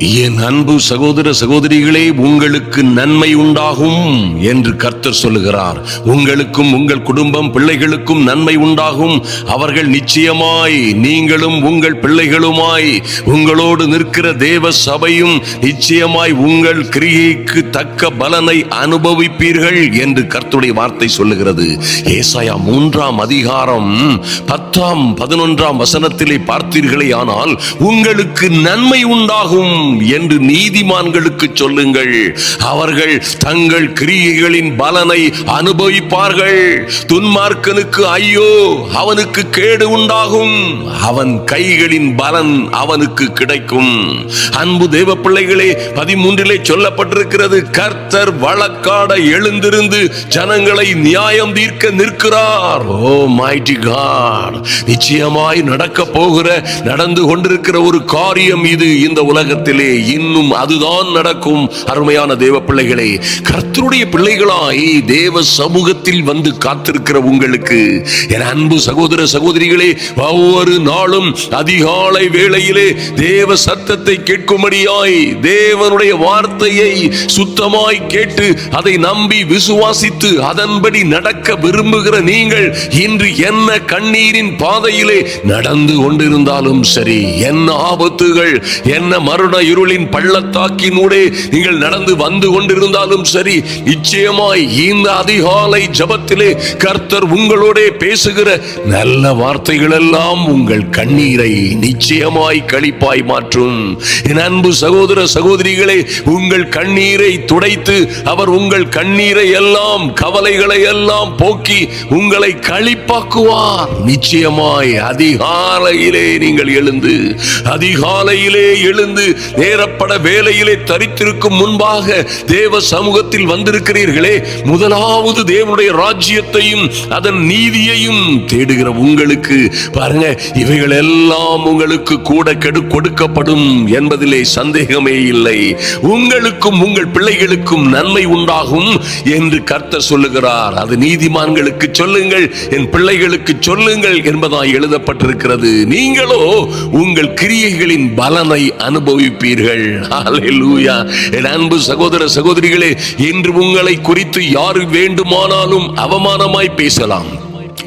என் அன்பு சகோதர சகோதரிகளே, உங்களுக்கு நன்மை உண்டாகும் என்று கர்த்தர் சொல்லுகிறார். உங்களுக்கும் உங்கள் குடும்பம் பிள்ளைகளுக்கும் நன்மை உண்டாகும். அவர்கள் நிச்சயமாய், நீங்களும் உங்கள் பிள்ளைகளுமாய், உங்களோடு நிற்கிற தேவ சபையும் நிச்சயமாய் உங்கள் கிரியைக்கு தக்க பலனை அனுபவிப்பீர்கள் என்று கர்த்தருடைய வார்த்தை சொல்லுகிறது. ஏசாயா 3ஆம் அதிகாரம் 10ஆம் 11ஆம் வசனத்திலே பார்த்தீர்களே ஆனால், உங்களுக்கு நன்மை உண்டாகும் என்று நீதிமான்களுக்கு சொல்லுங்கள், அவர்கள் தங்கள் கிரியைகளின் பலனை அனுபவிப்பார்கள். துன்மார்க்கனுக்கு ஐயோ, அவனுக்கு கேடு உண்டாகும், அவன் கைகளின் பலன் அவனுக்கு கிடைக்கும். அன்பு தேவ பிள்ளைகளே, 13 சொல்லப்பட்டிருக்கிறது, கர்த்தர் வழக்காட எழுந்திருந்து ஜனங்களை நியாயம் தீர்க்க நிற்கிறார். ஓ மைட்டி காட், நிச்சயமாய் நடந்து கொண்டிருக்கிற ஒரு காரியம் இது. இந்த உலகத்திலே இன்னும் அதுதான் நடக்கும். அருமையான தேவ பிள்ளைகளே, கர்த்தருடைய பிள்ளைகளாய் தேவ சமூகத்தில் வந்து காத்திருக்கிற உங்களுக்கு, என் அன்பு சகோதர சகோதரிகளே, ஒவ்வொரு நாளும் அதிகாலை வேளையிலே தேவ சத்தத்தை கேட்கும்படியாய், தேவனுடைய வார்த்தையை சுத்தமாய் கேட்டு அதை நம்பி விசுவாசித்து அதன்படி நடக்க விரும்புகிற நீங்கள், இன்று என்ன கண்ணீரின் பாதையிலே நடந்து கொண்டிருந்தாலும் சரி, என்ன ஆபத்துகள், என்ன மரண இருளின் பள்ளத்தாக்கினூடே நீங்கள் நடந்து வந்து கொண்டிருந்தாலும் சரி, நிச்சயமாய் இந்த அதிகாலை ஜபத்திலே கர்த்தர் உங்களோட பேசுகிற நல்ல வார்த்தைகள் எல்லாம் உங்கள் கண்ணீரை நிச்சயமாய் களிப்பாய் மாற்றும். என் அன்பு சகோதர சகோதரிகளே, உங்கள் கண்ணீரை துடைத்து அவர் உங்கள் கண்ணீரை எல்லாம், கவலைகளை எல்லாம் போக்கி உங்களை களிப்பாக்குவார். நிச்சயமாய் அதிகாலையிலே நீங்கள் எழுந்து, அதிகாலையிலே எழுந்து நேரப்பட வேலையிலே தரித்திருக்கும் முன்பாக தேவ சமூகத்தில் வந்திருக்கிறீர்களே, முதலாவது தேவனுடைய ராஜ்யத்தையும் அதன் நீதியையும் தேடுகிற உங்களுக்கு பாருங்க, இவைகள் எல்லாம் உங்களுக்கு கூட கொடுக்கப்படும் என்பதிலே சந்தேகமே இல்லை. உங்களுக்கும் உங்கள் பிள்ளைகளுக்கும் நன்மை உண்டாகும் என்று கர்த்தர் சொல்லுகிறார். அது நீதிமான்களுக்கு சொல்லுங்கள், என் பிள்ளைகளுக்கு சொல்லுங்கள் என்பதாய் எழுதப்பட்டிருக்கிறது. நீங்களோ உங்கள் கிரியைகளின் பலனை அனுபவிப்பீர்கள். ஹல்லேலூயா. என் அன்பு சகோதர சகோதரிகளே, இன்று உங்களை குறித்து யாரு வேண்டுமானாலும் அவமானமாய் பேசலாம்,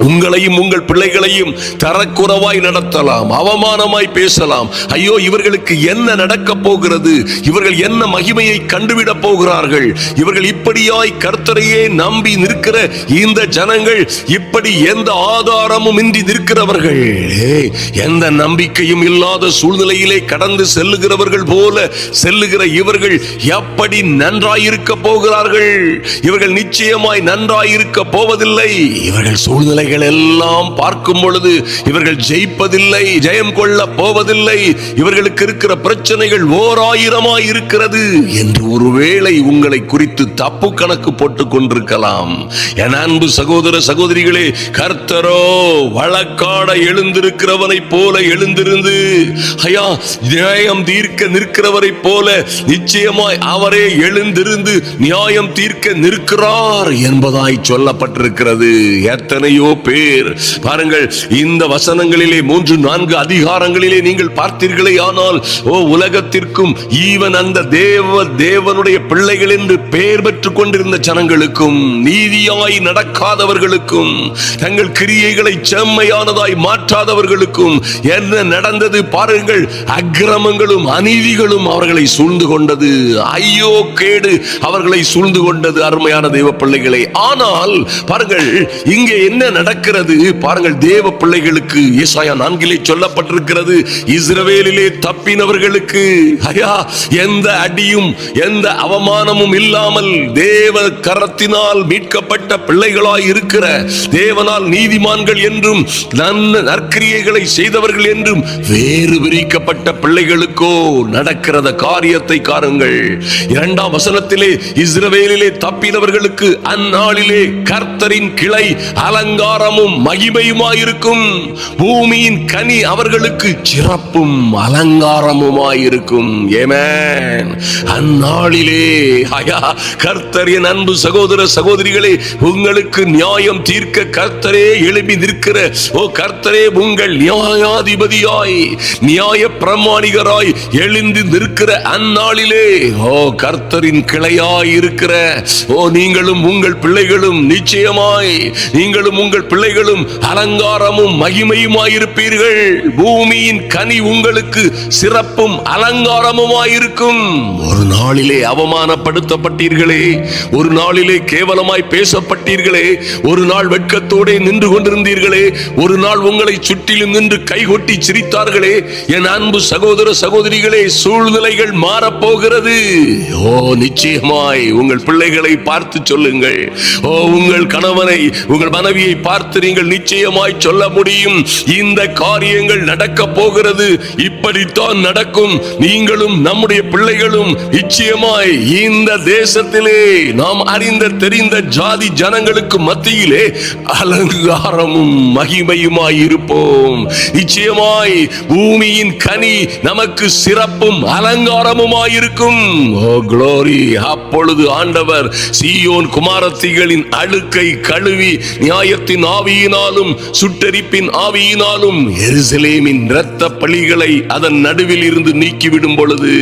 உங்களையும் உங்கள் பிள்ளைகளையும் தரக்குறைவாய் நடத்தலாம், அவமானமாய் பேசலாம். ஐயோ, இவர்களுக்கு என்ன நடக்க போகிறது, இவர்கள் என்ன மகிமையை கண்டுவிட போகிறார்கள், இவர்கள் இப்படியாய் கர்த்தரையே நம்பி நிற்கிற இந்த ஜனங்கள், இப்படி எந்த ஆதாரமும் இன்றி நிற்கிறவர்கள், எந்த நம்பிக்கையும் இல்லாத சூழ்நிலையிலே கடந்து செல்லுகிறவர்கள் போல செல்லுகிற இவர்கள் எப்படி நன்றாயிருக்க போகிறார்கள்? இவர்கள் நிச்சயமாய் நன்றாயிருக்க போவதில்லை. இவர்கள் சூழ்நிலை எல்லாம் பார்க்கும் பொழுது இவர்கள் ஜெயிப்பதில்லை, ஜெயம் கொள்ள போவதில்லை, இவர்களுக்கு இருக்கிற பிரச்சனைகள் 1000 இருக்கிறது என்று ஒருவேளை உங்களை குறித்து தப்பு கணக்கு போட்டுக் கொண்டிருக்கலாம். என் அன்பு சகோதர சகோதரிகளே, கர்த்தரோ வழக்காட எழுந்திருக்கிறவனை போல எழுந்திருந்து, ஐயா, நியாயம் தீர்க்க நிற்கிறவரை போல நிச்சயமாய் அவரே எழுந்திருந்து நியாயம் தீர்க்க நிற்கிறார் என்பதாய் சொல்லப்பட்டிருக்கிறது. எத்தனையோ பேர் பாருங்கள், இந்த வசனங்களிலே 3-4 அதிகாரங்களிலே நீங்கள் பார்த்தீர்களே ஆனால், ஓ உலகத்திற்கும் ஈவன் அந்த தேவனுடைய பிள்ளைகள் என்று பெயர் பெற்றுக் கொண்டிருந்த ஜனங்களுக்கும், நீதியாய் நடக்காதவர்களுக்கும், தங்கள் கிரியைகளை செம்மையானதாய் மாற்றாதவர்களுக்கும் என்ன நடந்தது பாருங்கள். அக்கிரமங்களும் அநீதிகளும் அவர்களை சூழ்ந்து கொண்டது. ஐயோ கேடு அவர்களை சூழ்ந்து கொண்டது. அருமையான தேவ பிள்ளைகளே, ஆனால் பாருங்கள், இங்கே என்ன நடக்கிறது பாருங்கள். தேவ பிள்ளைகளுக்கு ஏசாயா 4 சொல்லப்பட்டிருக்கிறது, இஸ்ரவேலிலே தப்பினவர்களுக்கு ஐயா எந்த அடியும் எந்த அவமானமும் இல்லாமல் தேவ கரத்தினால் மீட்கப்பட்ட பிள்ளைகளாய் இருக்கிற, தேவனால் நீதிமான்கள் என்றும் நற்கிரியைகளை செய்தவர்கள் என்றும் வேறு பிரிக்கப்பட்ட பிள்ளைகளுக்கோ நடக்கிறத காரியத்தை காருங்கள். 2ஆம் வசனத்திலே, இஸ்ரவேலிலே தப்பினவர்களுக்கு அந்நாளிலே கர்த்தரின் கிளை அலங்கார அலங்காரமும் மகிமையுமாயிருக்கும். பூமியின் கனி அவர்களுக்கு சிறப்பும் அலங்காரமுமாயிருக்கும். ஆமென். அந்நாளிலே கர்த்தர், என் அன்பு சகோதர சகோதரிகளே, உங்களுக்கு நியாயம் தீர்க்க கர்த்தரே எழுப்பி நிற்கிற கர்த்தரே உங்கள் நியாயாதிபதியாய் நியாய பிரமாணிகராய் எழுந்து நிற்கிற அந்நாளிலே கர்த்தரின் கிளையாய் இருக்கிற நீங்களும் உங்கள் பிள்ளைகளும் நிச்சயமாய் நீங்களும் உங்கள் பிள்ளைகளும் அலங்காரமும் மகிமையுமாயிருப்பீர்கள். பூமியின் கனி உங்களுக்கு சிறப்பும் அலங்காரமுமாயிருக்கும். ஒரு நாளிலே அவமானப்படுத்தப்பட்டீர்களே, ஒரு நாளிலே கேவலமாய் பேசப்பட்டீர்களே, ஒரு நாள் வெட்கத்தோடு நின்று கொண்டிருந்தீர்களே, ஒரு நாள் உங்களை சுற்றிலும் நின்று கைகொட்டி சிரித்தார்களே. என் அன்பு சகோதர சகோதரிகளே, சூழ்நிலைகள் மாறப்போகிறது. நிச்சயமாய் உங்கள் பிள்ளைகளை பார்த்து சொல்லுங்கள். உங்கள் கணவனை உங்கள் மனைவியை பார்த்து நீங்கள் நிச்சயமாய் சொல்ல முடியும், இந்த காரியங்கள் நடக்க போகிறது, இப்படித்தான் நடக்கும். நீங்களும் நம்முடைய பிள்ளைகளும் நிச்சயமாய் இந்த தேசத்திலே நாம் அறிந்த தெரிந்த ஜாதி ஜனங்களுக்கு மத்தியிலே அலங்காரமும் மகிமையுமாய் இருப்போம். நிச்சயமாய் பூமியின் கனி நமக்கு சிறப்பும் அலங்காரமுமாயிருக்கும். க்ளோரி. அப்பொழுது ஆண்டவர் சீயோன் குமாரத்திகளின் அழுக்கை கழுவி நியாயத்தின் ஆவியினாலும் சுட்டெரிப்பின் ஆவியினாலும் எருசலேமின் இரத்த பழிகளை அதன் நடுவில் இருந்து நீக்கிவிடும் பொழுது,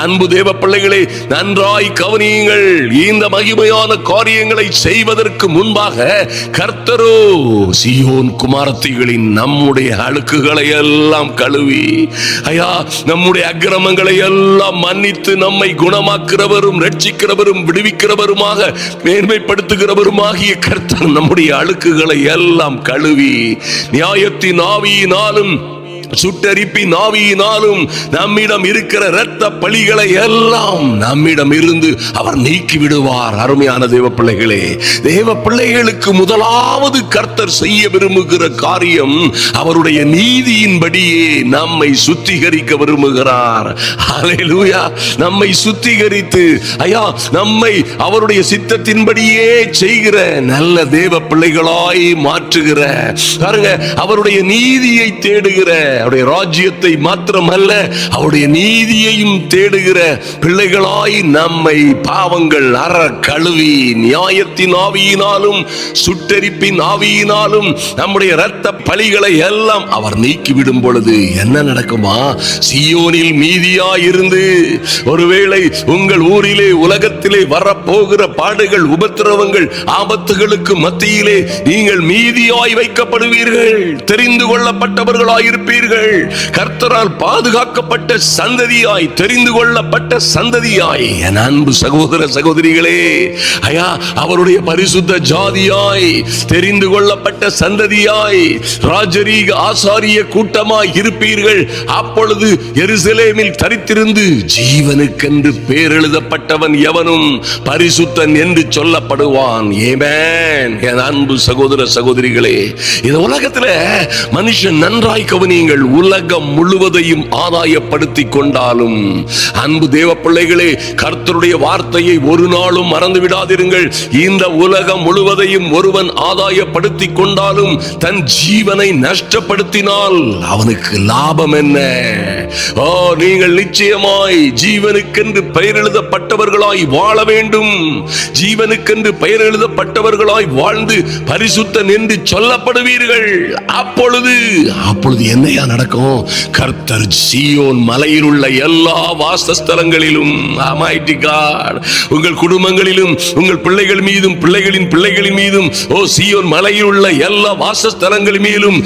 அன்பு தேவ பிள்ளைகளே, நன்றாய் கவனியுங்கள். இந்த மகிமையான காரியங்களை செய்வதற்கு முன்பாக கர்த்தரோ சீயோன் குமாரத்திகளின் நம்முடைய அழுக்குகளை எல்லாம் கழுவி நம்முடைய அக்கிரமங்களை எல்லாம் மன்னித்து நம்மை குணமாக்குறவரும் ரட்சிக்கிறவரும் விடுவிக்கிறவருமாக மேன்மைப்படுத்துகிறவருமாகிய கர்த்தர் நம்முடைய அழுக்குகளை எல்லாம் கழுவி நியாயத்தின் ஆவியினாலும் சுட்டரிப்பின் ஆவியினாலும் நம்மிடம் இருக்கிற இரத்த பழிகளை எல்லாம் நம்மிடம் இருந்து அவர் நீக்கி விடுவார். அருமையான தேவ பிள்ளைகளே, தேவ பிள்ளைகளுக்கு முதலாவது கர்த்தர் செய்ய விரும்புகிற காரியம் அவருடைய நீதியின்படியே நம்மை சுத்திகரிக்க விரும்புகிறார். ஹல்லேலூயா. நம்மை சுத்திகரித்து நம்மை அவருடைய சித்தத்தின்படியே செய்கிற நல்ல தேவ பிள்ளைகளாய் மாற்றுகிற, பாருங்க, அவருடைய நீதியை தேடுகிற, அவருடைய ராஜ்யத்தை மாத்திரமல்ல அவருடைய நீதியையும் தேடுகிற பிள்ளைகளாய் நம்மை பாவங்கள் அற கழுவி நியாயத்தின் ஆவியினாலும் சுட்டெரிப்பின் ஆவியினாலும் நம்முடைய இரத்த பழிகளை எல்லாம் அவர் நீக்கிவிடும் பொழுது என்ன நடக்குமா? சீயோனில் மீதியாய் இருந்து, ஒருவேளை உங்கள் ஊரிலே உலகத்திலே வரப்போகிற பாடுகள் உபத்திரவங்கள் ஆபத்துகளுக்கு மத்தியிலே நீங்கள் மீதியாய் வைக்கப்படுவீர்கள். தெரிந்து கொள்ளப்பட்டவர்களாய் இருப்பீர்கள். கர்த்தரால் பாதுகாக்கப்பட்ட சந்ததியாய், தெரிந்து கொள்ளப்பட்ட சந்ததியாய், என் அன்பு சகோதர சகோதரிகளே, அவருடைய பரிசுத்த ஜாதியாய், தெரிந்து கொள்ளப்பட்ட சந்ததியாய், ராஜரீக ஆசாரிய கூட்டமாய் இருப்பீர்கள். அப்பொழுது எருசலேமில் தரித்திருந்து ஜீவனுக்கென்று பேர் எழுதப்பட்டவன் எவனும் பரிசுத்தன் என்று சொல்லப்படுவான். ஆமென். என் அன்பு சகோதர சகோதரிகளே, இந்த உலகத்தில் மனுஷன் நன்றாய் கவனியுங்கள், உலகம் முழுவதையும் ஆதாயப்படுத்திக் கொண்டாலும், அன்பு தேவ பிள்ளைகளே, கர்த்தருடைய வார்த்தையை ஒரு நாளும் மறந்து விடாதிருங்கள். இந்த உலகம் முழுவதையும் ஒருவன் ஆதாயப்படுத்திக் கொண்டாலும் தன் ஜீவனை நஷ்டப்படுத்தினால் அவனுக்கு லாபம் என்ன? நீங்கள் நிச்சயமாய் ஜீவனுக்கென்று பெயர் எழுதப்பட்டவர்களாய் வாழ வேண்டும். ஜீவனுக்கென்று பெயர் எழுதப்பட்டவர்களாய் வாழ்ந்து பரிசுத்தன் என்று சொல்லப்படுவீர்கள். அப்பொழுது என்னையா நடக்கும்? கர்த்தர் சீயோன் மலையில் உள்ள எல்லா வாசஸ்தலங்களிலும், உங்கள் குடும்பங்களிலும் உங்கள் பிள்ளைகள் மீதும் பிள்ளைகளின் பிள்ளைகளின் மீதும், சீயோன் மலையில் உள்ள எல்லா வாசஸ்தலங்கள் மீதும்,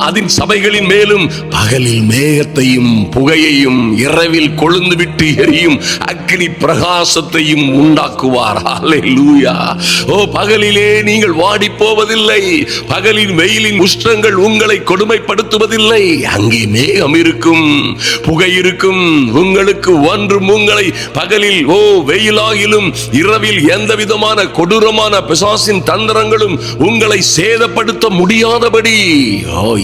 அதன் சபைகளின் மேலும் பகலில் மேகத்தையும் புகையையும் இரவில் கொழுந்து விட்டு எரியும் அக்கினி பிரகாசத்தையும் உண்டாக்குவார். ஹல்லேலூயா. பகலிலே நீங்கள் வாடி போவதில்லை. பகலின் வெயிலின் உஷ்ணங்கள் உங்களை கொடுமைப்படுத்துவதில்லை. அங்கே மேகம் இருக்கும், புகை இருக்கும். உங்களுக்கு ஒன்றும் உங்களை பகலில் வெயிலாகிலும் இரவில் எந்த விதமான கொடூரமான பிசாசின் தந்திரங்களும் உங்களை சேதப்படுத்த முடியாதபடி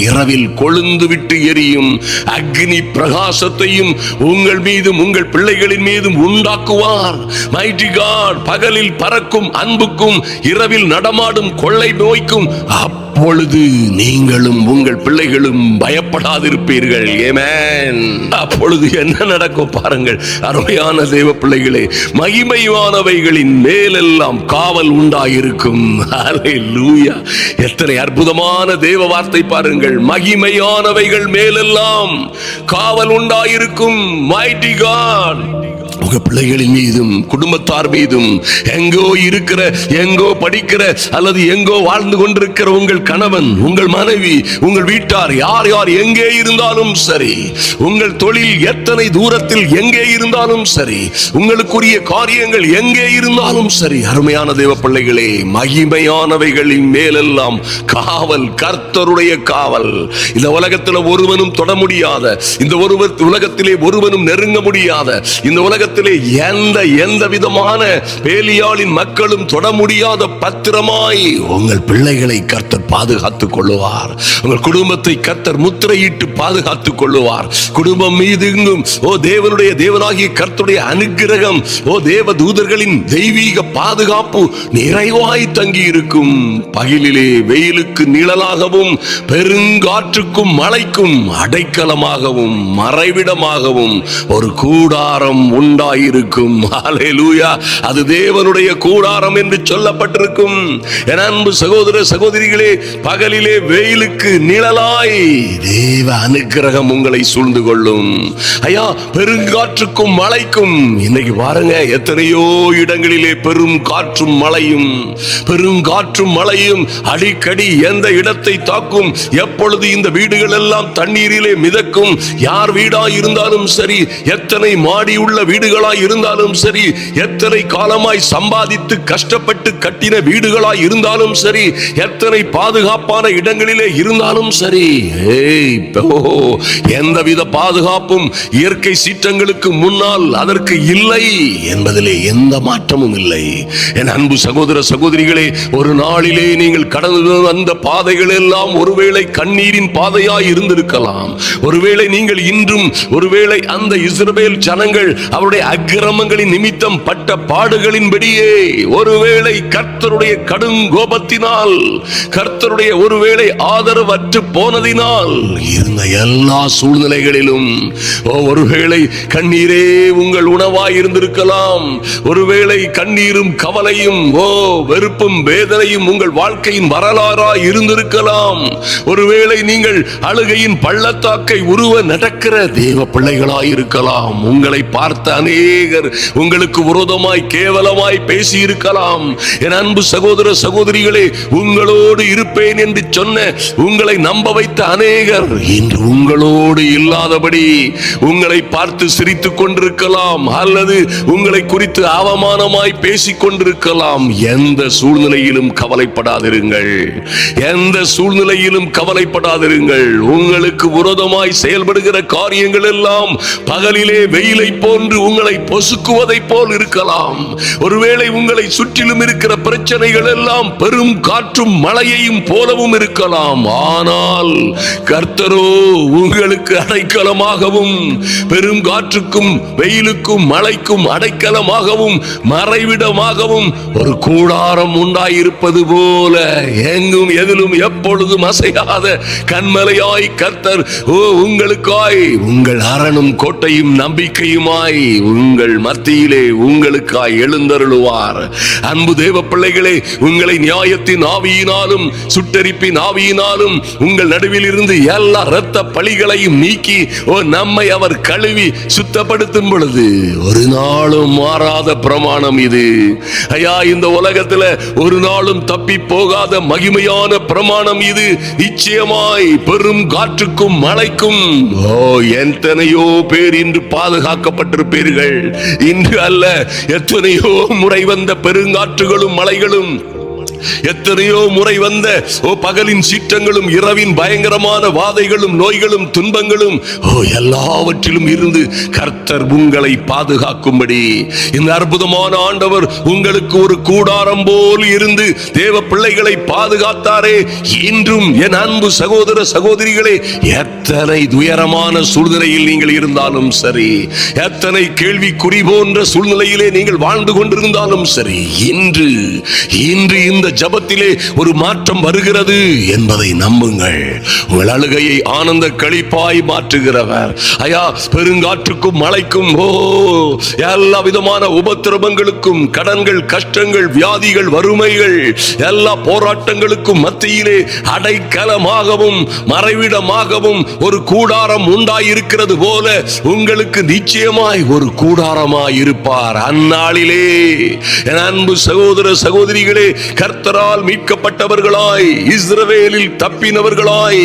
இரவில் கொழுந்து விட்டு எரியும் அக்னி பிரகாசத்தையும் உங்கள் மீதும் உங்கள் பிள்ளைகளின் மீதும் உண்டாக்குவார். மைட்டி காட், பகலில் பறக்கும் அன்புக்கும் இரவில் நடமாடும் கொள்ளை நோய்க்கும் அப்பொழுது நீங்களும் உங்கள் பிள்ளைகளும் பயப்படாதிருப்பீர்கள். ஆமென். அப்பொழுது என்ன நடக்கும் பாருங்கள் அருமையான தேவ பிள்ளைகளே. மகிமையானவைகளின் மேலெல்லாம் காவல் உண்டாயிருக்கும். ஹல்லேலூயா. எத்தனை அற்புதமான தேவ வார்த்தை பாருங்கள். மகிமையானவைகள் மேலெல்லாம் காவல் உண்டாயிருக்கும். மைட்டி காட், உங்க பிள்ளைகளின் மீதும் குடும்பத்தார் மீதும், எங்கோ இருக்கிற, எங்கோ படிக்கிற அல்லது எங்கோ வாழ்ந்து கொண்டிருக்கிற உங்கள் கணவன், உங்கள் மனைவி, உங்கள் வீட்டார், யார் யார் எங்கே இருந்தாலும் சரி, உங்கள் தொழில் எத்தனை தூரத்தில் எங்கே இருந்தாலும் சரி, உங்களுக்குரிய காரியங்கள் எங்கே இருந்தாலும் சரி, அருமையான தேவ பிள்ளைகளே, மகிமையானவைகளின் மேலெல்லாம் காவல், கர்த்தருடைய காவல். இந்த உலகத்தில் ஒருவனும் தொட முடியாத, இந்த உலகத்திலே ஒருவனும் நெருங்க முடியாத, இந்த உலகத்திலே எந்த விதமான பேலியாளின் மக்களும் தொட முடியாத பத்திரமாய் உங்கள் பிள்ளைகளை கர்த்தர் பாதுகாத்துக் கொள்ளுவார். உங்கள் குடும்பத்தை கர்த்தர் முத்திரையிட்டு பாதுகாத்துக் கொள்ளுவார். குடும்பம் மீது தேவனுடைய தேவனாகிய கர்த்தருடைய அனுக்கிரகம், தேவ தூதர்களின் தெய்வீக பாதுகாப்பு நிறைவாய் தங்கி இருக்கும். பகலிலே வெயிலுக்கு நிழலாகவும் பெருங்காற்றுக்கும் மழைக்கும் அடைக்கலமாகவும் மறைவிடமாகவும் ஒரு கூடாரம் உண்டாயிருக்கும். ஹல்லேலூயா. அது தேவனுடைய கூடாரம் என்று சொல்லப்பட்டிருக்கும். என் அன்பு சகோதர சகோதரிகளே, பகலிலே வெயிலுக்கு நிழலாய் தேவ அனுக்கிரகம் உங்களை சூழ்ந்து கொள்ளும். ஐயா, பெருங்காற்றுக்கும் மழைக்கும் இன்னைக்கு பாருங்க, எத்தனையோ இடங்களிலே பெரும் காற்றும் மழையும், பெருங்காற்றும் மழையும் அடிக்கடி எந்த இடத்தை தாக்கும், எப்பொழுது இந்த வீடுகள் எல்லாம் தண்ணீரிலே மிதக்கும். யார் வீடாய் இருந்தாலும் சரி, எத்தனை மாடி உள்ள வீடுகளாய் இருந்தாலும் சரி, எத்தனை காலமாய் சம்பாதித்து கஷ்டப்பட்டு கட்டின வீடுகளாய் இருந்தாலும் சரி, எத்தனை பாதுகாப்பான இடங்களிலே இருந்தாலும் சரி, எந்தவித பாதுகாப்பும் இயற்கை சீற்றங்களுக்கு முன்னால் அதற்கு இல்லை என்பதிலே எந்த மாற்றமும் இல்லை. என் அன்பு சகோதர சகோதரிகளே, ஒரு நாளிலே நீங்கள் கடந்து வந்த பாதைகள் எல்லாம் ஒருவேளை கண்ணீரின் பாதையாய் இருந்திருக்கலாம். ஒருவேளை நீங்கள் இன்றும், ஒருவேளை அந்த இஸ்ரவேல் ஜனங்கள் அவருடைய அக்கிரமங்களின் நிமித்தம் பட்ட பாடுகளின்படியே, ஒருவேளை கர்த்தருடைய கடும் கோபத்தினால், கர்த்தருடைய ஒருவேளை ஆதரவற்று போனதினால் இருந்த எல்லா சூழ்நிலைகளிலும் ஒருவேளை கண்ணீரே உங்கள் உணவாய் இருந்திருக்கலாம். ஒருவேளை கண்ணீரும் கவலையும் வெறுப்பும் வேதனையும் உங்கள் வாழ்க்கையின் வரலாறாய் இருந்திருக்கலாம். ஒருவேளை நீங்கள் அழுகையின் பள்ளத்தாக்கை உருவ நடக்கிற தேவ பிள்ளைகளாய் இருக்கலாம். உங்களை பார்த்த அநேகர் உங்களுக்கு விரோதமாய் கேவலமாய் பேசி இருக்கலாம். என் அன்பு சகோதர சகோதரிகளே, உங்களோடு இருப்பேன் என்று சொன்ன, உங்களை நம்ப வைத்த அநேகர் இன்று உங்களோடு இல்லாதபடி உங்களை பார்த்து சிரித்துக் கொண்டிருக்கலாம், அல்லது உங்களை குறித்து அவமானமாய் பேசிக் கொண்டிருக்கலாம். எந்த சூழ்நிலையிலும் கவலைப்படாதிருங்கள், எந்த சூழ்நிலையிலும் கவலைப்படாதிருங்கள். உங்களுக்கு விரோதமாய் செயல்படுகிற காரியங்கள் எல்லாம் பகலிலே வெயிலை போன்று உங்களை பொசுக்குவதை போல் இருக்கலாம். ஒருவேளை உங்களை சுற்றிலும் இருக்கிற பிரச்சனைகள் எல்லாம் பெரும் காற்றும் மழையையும் போலவும் இருக்கலாம். ஆனால் கர்த்தரோ உங்களுக்கு அடைக்கலமாகவும், பெரும் காற்றுக்கும் வெயிலுக்கும் மழைக்கும் அடைக்கலமாகவும் மறைவிடமாகவும் ஒரு கூடாரம் உண்டாயிருப்பது போல, எங்கும் எதிலும் எப்பொழுதும் அசையாத கண்மலையாய் கர்த்தர் உங்களுக்காய், உங்கள் அரணும் கோட்டையும் நம்பிக்கையுமாய் உங்கள் மத்தியிலே உங்களுக்காய் எழுந்தருளுவார். அன்பு தேவ பிள்ளைகளே, உங்களை நியாயத்தின் ஆவியினாலும் சுட்டெரிப்பின் ஆவியினாலும் உங்கள் நடுவில் இருந்து எல்லா இரத்த பழிகளையும் நீக்கி நம்மை அவர் கழுவி சுத்தப்படுத்தும் பொழுது ஒரு நாளும் மாறாத பிரமாணம் இது. ஐயா, இந்த உலகத்தில் ஒரு நாளும் தப்பி போகாத மகிமையான பிரமாணம் இது. நிச்சயமாய் பெரும் காற்றுக்கும் மழைக்கும் எத்தனையோ பேர் இன்று பாதுகாக்கப்பட்டிருப்பீர்கள். இன்று அல்ல, எத்தனையோ முறை வந்த பெருங்காற்றுகளும் மழைகளும் எத்தனையோ முறை வந்த பகலின் சீற்றங்களும் இரவின் பயங்கரமான வாதைகளும் நோய்களும் துன்பங்களும் எல்லாவற்றிலும் இருந்து கர்த்தர் உங்களை பாதுகாக்கும்படி இந்த அற்புதமான ஆண்டவர் உங்களுக்கு ஒரு கூடாரம் போல் இருந்து தேவ பிள்ளைகளை பாதுகாத்தாரே. இன்றும் என் அன்பு சகோதர சகோதரிகளே, எத்தனை துயரமான சூழ்நிலையில் நீங்கள் இருந்தாலும் சரி, எத்தனை கேள்விக்குறி போன்ற சூழ்நிலையிலே நீங்கள் வாழ்ந்து கொண்டிருந்தாலும் சரி, இன்று இந்த ஜபத்திலே ஒரு மாற்றம் வருகிறது என்பதை நம்புங்கள். உங்கள் அழுகையை ஆனந்த களிப்பாய் மாற்றுகிறவர். ஐயா, பெருங்காற்றுக்கும் மழைக்கும் எல்லா விதமான உபத்திரவங்களுக்கும், கடன்கள், கஷ்டங்கள், வியாதிகள், வறுமைகள், எல்லா போராட்டங்களுக்கும் மத்தியிலே அடைக்கலமாகவும் மறைவிடமாகவும் ஒரு கூடாரம் உண்டாயிருக்கிறது போல உங்களுக்கு நிச்சயமாய் ஒரு கூடாரமாய் இருப்பார். அந்நாளிலே என் அன்பு சகோதர சகோதரிகளே, கர்த்தரால் மீட்கப்பட்டவர்களாய், இஸ்ரவேலில் தப்பினவர்களாய்,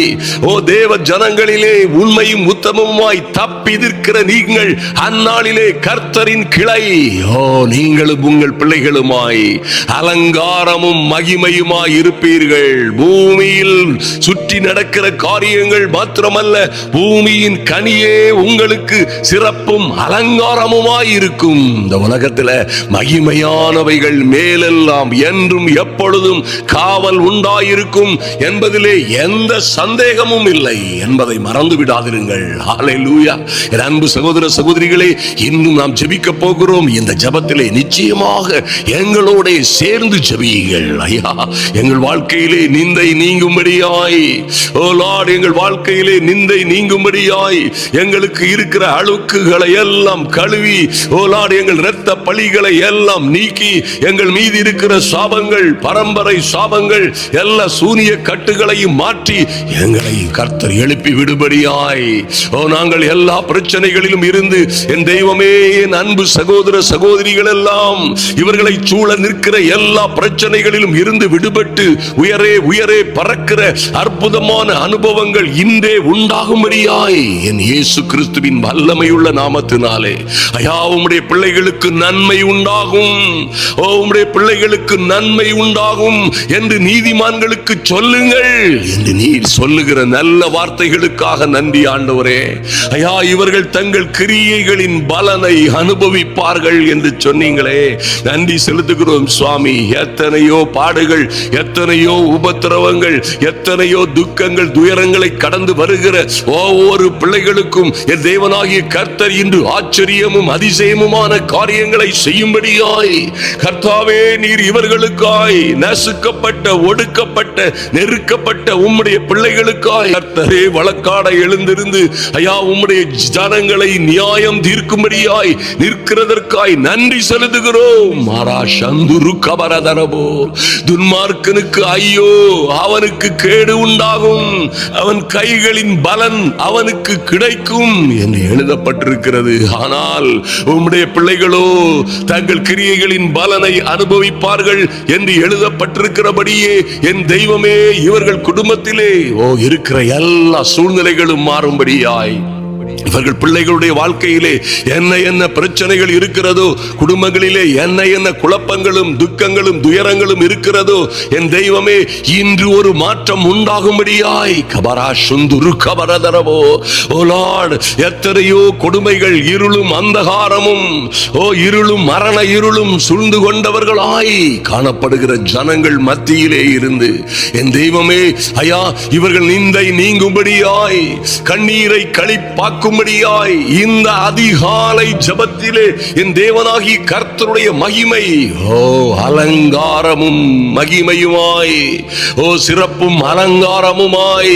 தேவ ஜனங்களிலே உண்மையும் உத்தமமாய் தப்பிதிருக்கிற நீங்கள் அந்நாளிலே கர்த்தரின் கிளை, நீங்களும் உங்கள் பிள்ளைகளுமாய் அலங்காரமும் மகிமையுமாய் இருப்பீர்கள். பூமியில் சுற்றி நடக்கிற காரியங்கள் மாத்திரமல்ல, பூமியின் கனியே உங்களுக்கு சிறப்பும் அலங்காரமுமாய் இருக்கும். இந்த உலகத்தில் மகிமையானவைகள் மேலெல்லாம் என்றும் எப்பொழுதும் காவல் உண்டாயிருக்கும் என்பதிலே எந்த சந்தேகமும் இல்லை என்பதை மறந்து விடாதிருங்கள். ஹல்லேலூயா. என் அன்பு சகோதர சகோதரிகளே, இன்னும் நாம் ஜெபிக்க போகிறோம். இந்த ஜெபத்திலே நிச்சயமாக எங்களோட சேர்ந்து ஜெபியுங்கள். ஐயா, எங்கள் வாழ்க்கையிலே நிந்தை நீங்கும்படியாய், ஓ லார்ட், எங்கள் வாழ்க்கையிலே நிந்தை நீங்கும்படியாய் எங்களுக்கு இருக்கிற அழுக்குகளை எல்லாம் கழுவி, ஓ லார்ட், எங்கள் இரத்த பழிகளை எல்லாம் நீக்கி, எங்கள் மீது இருக்கிற சாபங்கள், பரம்பரை சாபங்கள், எல்லா சூனிய கட்டுகளையும் மாற்றி எங்களை கர்த்தர் எழுப்பி விடுபடியாய், நாங்கள் எல்லா பிரச்சனைகளிலும் இருந்து, என் தெய்வமே, என் அன்பு சகோதர சகோதரிகள் எல்லாம் இவர்களை சூழ நிற்கிற எல்லா பிரச்சனைகளிலும் இருந்து விடுபட்டு உயரே உயரே பறக்கிற அற்புதமான அனுபவங்கள் இன்றே உண்டாகும்படியாய் என் இயேசு கிறிஸ்துவின் வல்லமையுள்ள நாமத்தினாலே ஐயா, உம்முடைய பிள்ளைகளுக்கு நன்மை உண்டாகும், உம்முடைய பிள்ளைகளுக்கு நன்மை உண்டாகும் என்று நீதிமான்களுக்கு சொல்லுங்கள் என்று நீர் சொல்லுகிற நல்ல வார்த்தைகளுக்காக நன்றி ஆண்டவரே. ஐயா, இவர்கள் தங்கள் கிரியைகளின் பலனை அனுபவிப்பார்கள் என்று சொன்னீங்களே, நன்றி செலுத்துகிறோம் சுவாமி. எத்தனையோ பாடுகள், எத்தனையோ உபத்திரவங்கள், எத்தனையோ துக்கங்கள், துயரங்களை கடந்து வருகிற ஒவ்வொரு பிள்ளைகளுக்கும் என் தேவனாகிய கர்த்தர் இன்று ஆச்சரியமும் அதிசயமுமான காரியங்களை செய்யும்படியாய் கர்த்தாவே, நீர் இவர்களுக்காய் நசுக்கப்பட்ட, ஒடுக்கப்பட்ட, நெருக்கப்பட்ட உம்முடைய பிள்ளைகளுக்காய் கர்த்தரே வழக்காட எழுந்திருந்து ஐயா, உம்முடைய ஜனங்களை நியாயம் தீர்க்கும்படியாய் நிற்கிறதற்காய் நன்றி செலுத்துகிறோம். மாரா சந்துரு கபரதரபோ, துன்மார்க்கனுக்கு ஐயோ, அவனுக்கு கேடு உண்டாகும், அவன் கைகளின் பலன் அவனுக்கு கிடைக்கும் என்று எழுதப்பட்டிருக்கிறது. ஆனால் உம்முடைய பிள்ளைகளோ தங்கள் கிரியைகளின் பலனை அனுபவிப்பார்கள் என்று எழுதப்பட்டிருக்கிறபடியே என் தெய்வமே, இவர்கள் குடும்பத்திலே இருக்கிற எல்லா சூழ்நிலைகளும் மாறும்படியாய், இவர்கள் பிள்ளைகளுடைய வாழ்க்கையிலே என்ன பிரச்சனைகள் இருக்கிறதோ, குடும்பங்களிலே என்ன குழப்பங்களும் துக்கங்களும் துயரங்களும் இருக்கிறதோ, என் தெய்வமே, இன்று ஒரு மாற்றம் உண்டாகும்படியாய் கபரா சுந்துரு கபரதரவோ, ஓ லார்ட், எத்தனையோ கொடுமைகள், இருளும் அந்தகாரமும், இருளும் மரண இருளும் சூழ்ந்து கொண்டவர்களாய் காணப்படுகிற ஜனங்கள் மத்தியிலே இருந்து என் தெய்வமே ஐயா, இவர்கள் நிந்தை நீங்கும்படியாய், கண்ணீரை களிப்பாக்கும் இந்த அதிகாலை ஜபத்திலே என் தேவனாகி கர்த்தருடைய மகிமை, அலங்காரமும் மகிமையுமாய், சிறப்பும் அலங்காரமுமாய்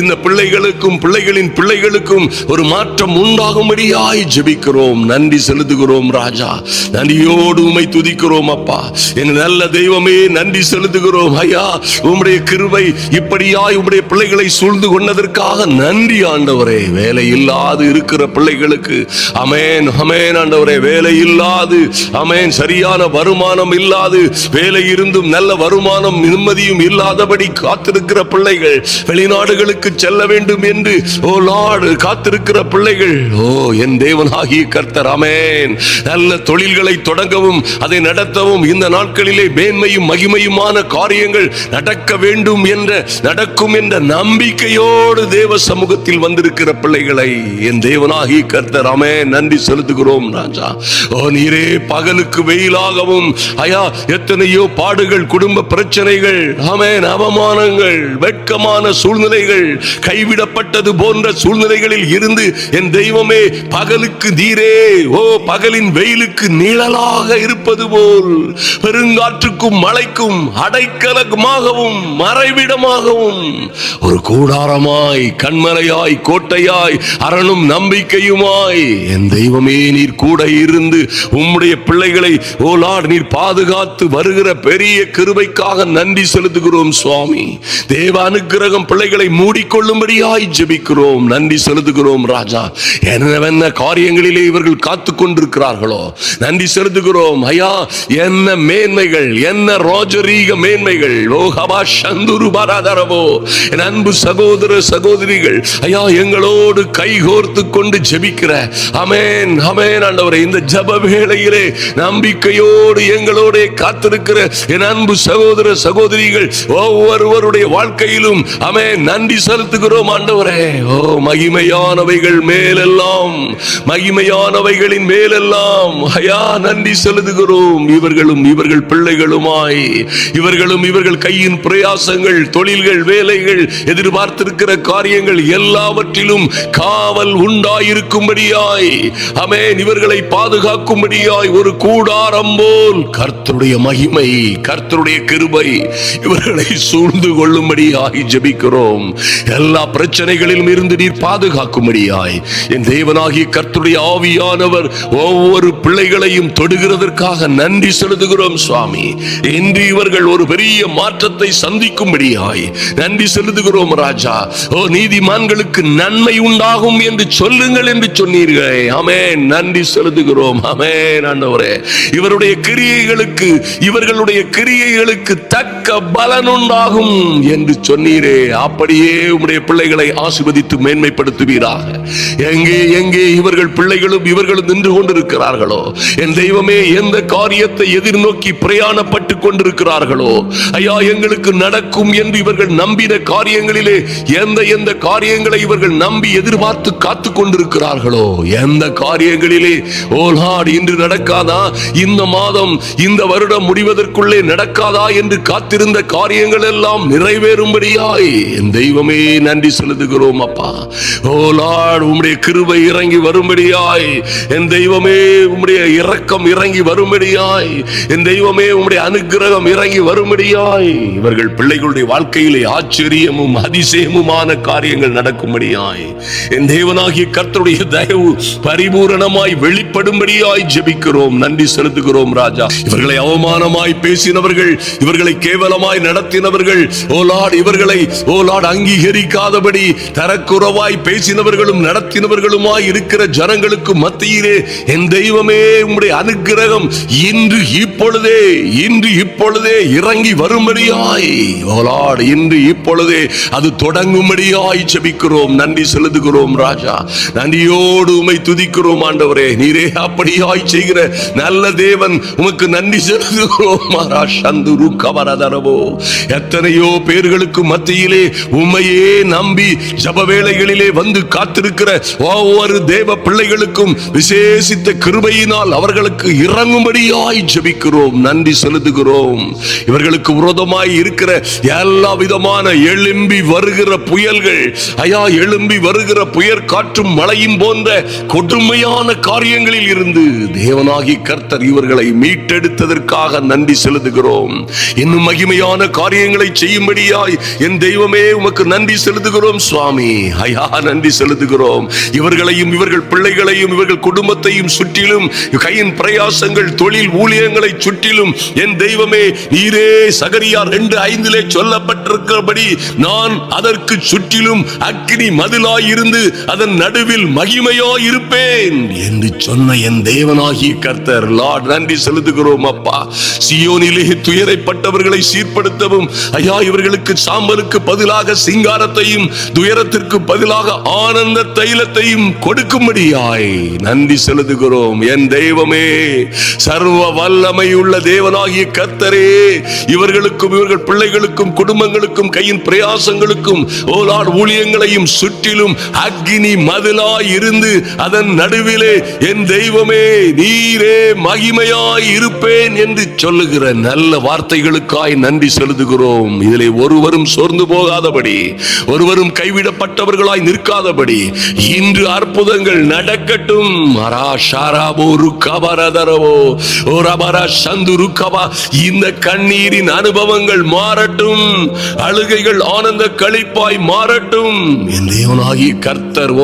இந்த பிள்ளைகளுக்கும் பிள்ளைகளின் பிள்ளைகளுக்கும் ஒரு மாற்றம் உண்டாகும்படியாய் ஜெபிக்கிறோம். நன்றி செலுத்துகிறோம் ராஜா, நன்றியோடு உம்மை துதிக்கிறோம் அப்பா. என் நல்ல தெய்வமே, நன்றி செலுத்துகிறோம் ஐயா. உம்முடைய கிருபை இப்படியாய் உம்முடைய பிள்ளைகளை சூழ்ந்து கொண்டதற்காக நன்றி ஆண்டவரே. வேலை இல்லாத இல்லாது இருக்கிற பிள்ளைகளுக்கு ஆமென் ஆமென் ஆண்டவரே, வேலை இல்லாது ஆமென் சரியான வருமானம் இல்லாது, வேலை இருந்தும் நல்ல வருமானம் நிம்மதியும் இல்லாதபடி காத்திருக்கிற பிள்ளைகள், வெளிநாடுகளுக்கு செல்ல வேண்டும் என்று ஓ லார்ட் காத்திருக்கிற பிள்ளைகள், ஓ என் தேவனாகிய கர்த்தர் ஆமென் நல்ல தொழில்களை தொடங்கவும் அதை நடத்தவும் இந்த நாட்களிலே மேன்மையும் மகிமையுமான காரியங்கள் நடக்க வேண்டும் என்ற நடக்கும் என்ற நம்பிக்கையோடு தேவ சமூகத்தில் வந்திருக்கிற பிள்ளைகளை என் தேவனாகிய கர்த்தர் ஆமென் நன்றி செலுத்துகிறோம் ராஜா. ஓ நீரே பகலுக்கு வெயிலாகவும் ஐயா எத்தனையோ பாடுகள், குடும்ப பிரச்சனைகள், ஆமென் அவமானங்கள், வெட்கமான சூழ்நிலைகள், கைவிடப்பட்டது போன்ற சூழ்நிலைகளில் இருந்து என் தெய்வமே பகலுக்கு நீரே ஓ பகலின் வெயிலுக்கு நிழலாக இருப்பது போல் பெருங்காற்றுக்கும் மழைக்கும் அடைக்கலமாகவும் மறைவிடமாகவும் ஒரு கூடாரமாய் கண்மலையாய் கோட்டையாய் அரணும் நம்பிக்கையுமாய் என் தெய்வமே நீர் கூட இருந்து உம்முடைய பிள்ளைகளை ஓ லார்ட் நீர் பாதுகாத்து வருகிற பெரிய கிருபைக்காக நன்றி செலுத்துகிறோம் சுவாமி. தேவ அனுக்கிரகம் பிள்ளைகளை மூடிக்கொள்ளும்படியாய் ஜெபிக்கிறோம், நன்றி செலுத்துகிறோம் ராஜா. என்னவென்ன காரியங்களிலே இவர்கள் காத்து கொண்டிருக்கிறார்களோ நன்றி செலுத்துகிறோம் ஐயா. என்ன மேன்மைகள், என்ன ராஜரீக மேன்மைகள், ஓ ஹபா சந்துரு பராதரவோ என் அன்பு சகோதர சகோதரிகள் ஐயா எங்களோடு கைகோர்த்து கொண்டு ஜெபிக்கிற ஆமென் ஆமென் ஆண்டவரே, இந்த ஜெப வேளையிலே நம்பிக்கையோடு எங்களோட காத்திருக்கிற என் அன்பு சகோதர சகோதரிகள் ஒவ்வொருவருடைய வாழ்க்கையிலும் ஆமென் நன்றி செலுத்துகிறோம் ஆண்டவரே. ஓ மகிமையானவைகள் மேலெல்லாம், மகிமையானவைகளின் மேலெல்லாம் ஐயா நன்றி செலுத்துகிறோம். இவர்களும் இவர்கள் பிள்ளைகளுமாய், இவர்களும் இவர்கள் கையின் பிரயாசங்கள், தொழில்கள், வேலைகள், எதிர்பார்த்திருக்கிற காரியங்கள் எல்லாவற்றிலும் காவல் உண்டாயிருக்கும்படியாய் ஆமென் இவர்களை பாதுகாக்கும்படியாய் ஒரு கூடாரம் போல் கர்த்தருடைய மகிமை, கர்த்தருடைய கிருபை இவர்களை சூழ்ந்து கொள்ளும்படியாய் ஜெபிக்கிறோம். எல்லா பிரச்சனைகளிலும் இருந்து நீர் பாதுகாக்கும்படியாய் என் தேவனாகிய கர்த்தருடைய ஆவியானவர் ஒவ்வொரு பிள்ளைகளையும் தொடுகிறதற்காக நன்றி செலுத்துகிறோம் சுவாமி. இன்று இவர்கள் ஒரு பெரிய மாற்றத்தை சந்திக்கும்படியாய் நன்றி செலுத்துகிறோம் ராஜா. ஓ நீதிமான்களுக்கு நன்மை உண்டாகும் என்று சொல்லுங்கள் என்று சொன்னீர்கள், ஆமென் நன்றி செலுத்துகிறோம் ஆமென் ஆண்டவரே. இவருடைய கிரியைகளுக்கு, இவர்களுடைய கிரியைகளுக்கு தக்க பலன் உண்டாகும் என்று சொன்னீரே, அப்படியே உம்முடைய பிள்ளைகளை ஆசீர்வதித்து மேன்மைப்படுத்துவீராக. எங்கே எங்கே இவர்கள் பிள்ளைகளும் இவர்களும் நின்று கொண்டிருக்கிறார்களோ என் தெய்வமே, எந்த காரியத்தை எதிர்நோக்கி பிரயாணப்பட்டு கொண்டிருக்கிறார்களோ ஐயா எங்களுக்கு நடக்கும் என்று இவர்கள் நம்பின காரியங்களிலே எந்த காரியங்களை இவர்கள் நம்பி எதிர்பார்த்து காத்து கொண்டிருக்கிறார்களோ, எந்த காரியங்களிலே ஓ லார்ட் இன்று நடக்காதா, இந்த மாதம் இந்த வருடம் முடிவதற்குள்ளே நடக்காதா என்று காத்திருந்த காரியங்கள் எல்லாம் நிறைவேறும்படியாய் என் தெய்வமே நன்றி செலுத்துகிறோம் அப்பா. ஓ லார்ட் உம்முடைய கிருபை இறங்கி வரும்படியாய் என் தெய்வமே, உம்முடைய இரக்கம் இறங்கி வரும்படியாய் என் தெய்வமே, உம்முடைய அனுக்கிரகம் இறங்கி வரும்படியாய் இவர்கள் பிள்ளைகளுடைய வாழ்க்கையிலே ஆச்சரியமும் அதிசயமுமான காரியங்கள் நடக்கும்படியாய் என் தேவனாகிய கர்த்தருடைய தயவு பரிபூரணமாய் வெளிப்படும்படியாய் ஜெபிக்கிறோம், நன்றி செலுத்துகிறோம் ராஜா. இவர்களை அவமானமாய் பேசினவர்கள், இவர்களை கேவலமாய் நடத்தினவர்கள், ஓ லார்ட் இவர்களை ஓ லார்ட் அங்கீகரிக்காதபடி தரக்குறைவாய் பேசினவர்களும் நடத்தினவர்களுமாய் இருக்கிற ஜனங்களுக்கு மத்தியிலே என் தெய்வமே உம்முடைய அனுக்கிரகம் இன்று இப்பொழுதே இறங்கி வரும்படியாய் ஓ லார்ட் இன்று இப்பொழுதே அது தொடங்கும்படியாய் ஜெபிக்கிறோம், நன்றி செலுத்துகிறோம் ராஜா. நன்றியோடு உம்மை துதிக்கிறோம் ஆண்டவரே. நீரே அப்படியாய் செய்கிற நல்ல தேவன், உமக்கு நன்றி செலுத்துகிறோம். எத்தனையோ பேர்களுக்கு மத்தியிலே உம்மையே நம்பி ஜப வேளைகளிலே வந்து காத்திருக்கிற ஒவ்வொரு தேவ பிள்ளைகளுக்கும் விசேஷித்த கிருபையினால் அவர்களுக்கு இறங்கும்படியாய் ஜெபிக்கிறோம், நன்றி செலுத்துகிறோம். இவர்களுக்கு விரோதமாய் இருக்கிற எல்லா விதமான எழும்பி வருகிற புயல்கள் ஐயா, எழும்பி வருகிற புயற் காற்றும் மழையும் போன்ற கொடுமையான காரியங்களில் இருந்து தேவனாகி கர்த்தர் இவர்களை மீட்டெடுத்ததற்காக நன்றி செலுத்துகிறோம். இன்னும் மகிமையான காரியங்களை செய்யும்படியாய் என் தெய்வமே உமக்கு நன்றி செலுத்துகிறோம் சுவாமி. ஐயா நன்றி செலுத்துகிறோம். இவர்களையும் இவர்கள் பிள்ளைகளையும் இவர்கள் குடும்பத்தையும் சுற்றிலும் கையின் பிரயாசங்கள், தொழில் ஊழியங்களை சுற்றிலும் என் தெய்வமே நீரே சகரியா 2:5 சொல்லப்பட்டிருக்கிறபடி நான் அதற்கு சுற்றிலும் அக்கினி மதிலாயிருந்து அதன் நடுவில் மகிமையாய் இருப்பேன் என்று சொன்ன என் தேவனாகிய கர்த்தர். லார்ட், நன்றி செலுத்துகிறோம் அப்பா. சியோனிலே துயரைப்பட்டவர்களை சீர்படுத்தவும் ஐயா, இவர்களுக்கு சாம்பலுக்கு பதிலாக சிங்காரத்தையும் துயரத்திற்கு பதிலாக ஆனந்த தைலத்தையும் கொடுக்கும்படியாய் நன்றி செலுத்துகிறோம். என் தெய்வமே, சர்வ வல்லமை உள்ள தேவனாகிய கர்த்தரே, இவர்களுக்கும் இவர்கள் பிள்ளைகளுக்கும் குடும்பங்களுக்கும் கையின் பிரயாசங்களுக்கும் ஊழியங்களையும் சுற்றிலும் அக்கினி மதிலாய் இருந்து அதன் நடுவிலே என் தெய்வமே நீரே மகிமையாய் இருப்பேன் என்று சொல்லுகிற நல்ல வார்த்தைகளுக்காய் நன்றி செலுத்துகிறோம். இதிலே ஒருவரும் சோர்ந்து போகாதபடி, ஒருவரும் கைவிடப்பட்டவர்களாய் நிற்காதபடி இன்று அற்புதங்கள் நடக்கட்டும். இந்த கண்ணீரின் அனுபவங்கள் மாறட்டும், அழுகைகள் ஆனந்த களிப்பாய் மாறட்டும். என் தேவனாகிய கர்த்தர்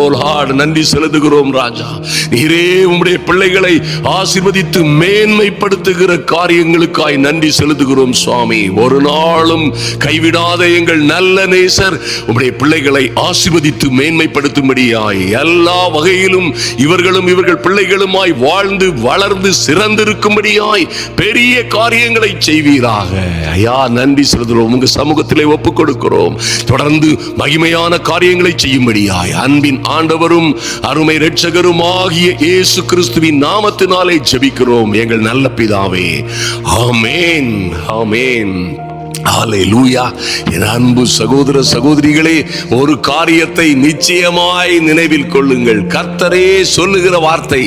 நன்றி செலுத்துகிறோம் ராஜா. நீரே உம்முடைய பிள்ளைகளை ஆசீர்வதித்து மேன்மைப்படுத்துகிற காரியங்களுக்காய் நன்றி செலுத்துகிறோம் சுவாமி. ஒரு நாளும் கைவிடாத எங்கள் நல்ல நேசர் உம்முடைய பிள்ளைகளை ஆசீர்வதித்து மேன்மைப்படுத்தும்படியாய் எல்லா வகையிலும் இவர்களும் இவர்கள் பிள்ளைகளுமாய் வாழ்ந்து வளர்ந்து சிறந்திருக்கும்படியாய் பெரிய காரியங்களை செய்வீராக. ஐயா, நன்றி செலுத்துகிறோம். உங்க சமூகத்திலே ஒப்புக் கொடுக்கிறோம். தொடர்ந்து மகிமையான காரியங்களை செய்யும்படியாய் அன்பின் ஆண்டவரும் அருமை இரட்சகரும் ஆகிய இயேசு கிறிஸ்துவின் நாமத்தினாலே ஜெபிக்கிறோம் எங்கள் நல்ல பிதாவே. ஆமென், ஆமென். ஹல்லேலூயா. என் அன்பு சகோதர சகோதரிகளே, ஒரு காரியத்தை நிச்சயமாய் நினைவில் கொள்ளுங்கள். கர்த்தரே சொல்லுகிற வார்த்தை,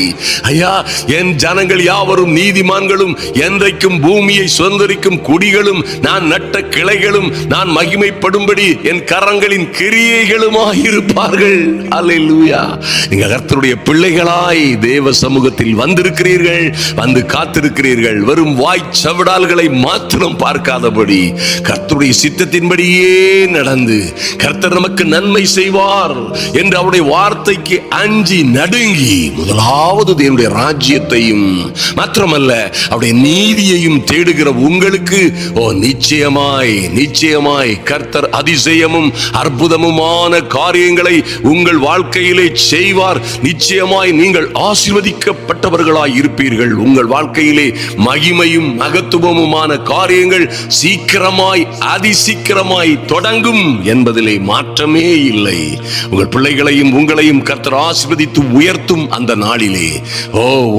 ஐயா, என் ஜனங்கள் யாவரும் நீதிமான்களும் என்றைக்கும் பூமியை சுதந்தரிக்கும் குடிகளும் நான் நட்ட கிளைகளும் நான் மகிமைப்படும்படி என் கரங்களின் கிரியைகளுமாய் இருப்பார்கள். ஹல்லேலூயா. நீங்க கர்த்தருடைய பிள்ளைகளாய் தேவ சமூகத்தில் வந்திருக்கிறீர்கள், வந்து காத்திருக்கிறீர்கள். வெறும் வாய்ச்சவடால்களை மாத்திரம் பார்க்காதபடி கர்த்தருடைய சித்தத்தின்படியே நடந்து கர்த்தர் நமக்கு நன்மை செய்வார் என்று அவருடைய வார்த்தைக்கு அஞ்சி நடுங்கி முதலாவது தேவனுடைய ராஜ்யத்தையும் மாத்திரமல்ல அவருடைய நீதியையும் தேடுகிற உங்களுக்கு நிச்சயமாய் நிச்சயமாய் கர்த்தர் அதிசயமும் அற்புதமுமான காரியங்களை உங்கள் வாழ்க்கையிலே செய்வார். நிச்சயமாய் நீங்கள் ஆசீர்வதிக்கப்பட்டவர்களாய் இருப்பீர்கள். உங்கள் வாழ்க்கையிலே மகிமையும் மகத்துவமுமான காரியங்கள் சீக்கிரமாய் அதிசீக்கிரமாய் தொடங்கும் என்பதிலே மாற்றமே இல்லை. உங்கள் பிள்ளைகளையும் உங்களையும் கர்த்தர் ஆசீர்வதித்து உயர்த்தும் அந்த நாளிலே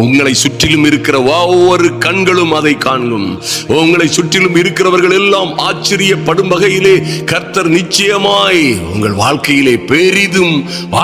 உங்களை சுற்றிலும் இருக்கிற ஒவ்வொரு கண்களும் அதை காணும். உங்களை சுற்றிலும் இருக்கிறவர்கள் எல்லாம் ஆச்சரியப்படும் வகையிலே கர்த்தர் நிச்சயமாய் உங்கள் வாழ்க்கையிலே பெரிதும்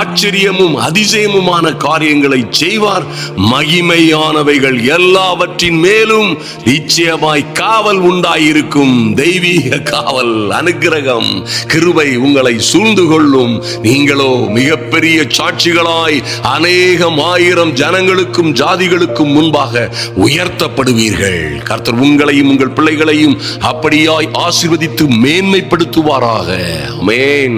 ஆச்சரியமும் அதிசயமுமான காரியங்களை செய்வார். மகிமையானவைகள் எல்லாவற்றின் மேலும் நிச்சயமாய் காவல் உண்டாயிருக்கும். தெய்வீக காவல், அனுக்கிரகம், கிருபை உங்களை சூழ்ந்து கொள்ளும். நீங்களோ மிகப்பெரிய சாட்சிகளாய் அநேகம் ஆயிரம் ஜனங்களுக்கும் ஜாதிகளுக்கும் முன்பாக உயர்த்தப்படுவீர்கள். கர்த்தர் உங்களையும் உங்கள் பிள்ளைகளையும் அப்படியாய் ஆசீர்வதித்து மேன்மைப்படுத்துவாராக. ஆமென்.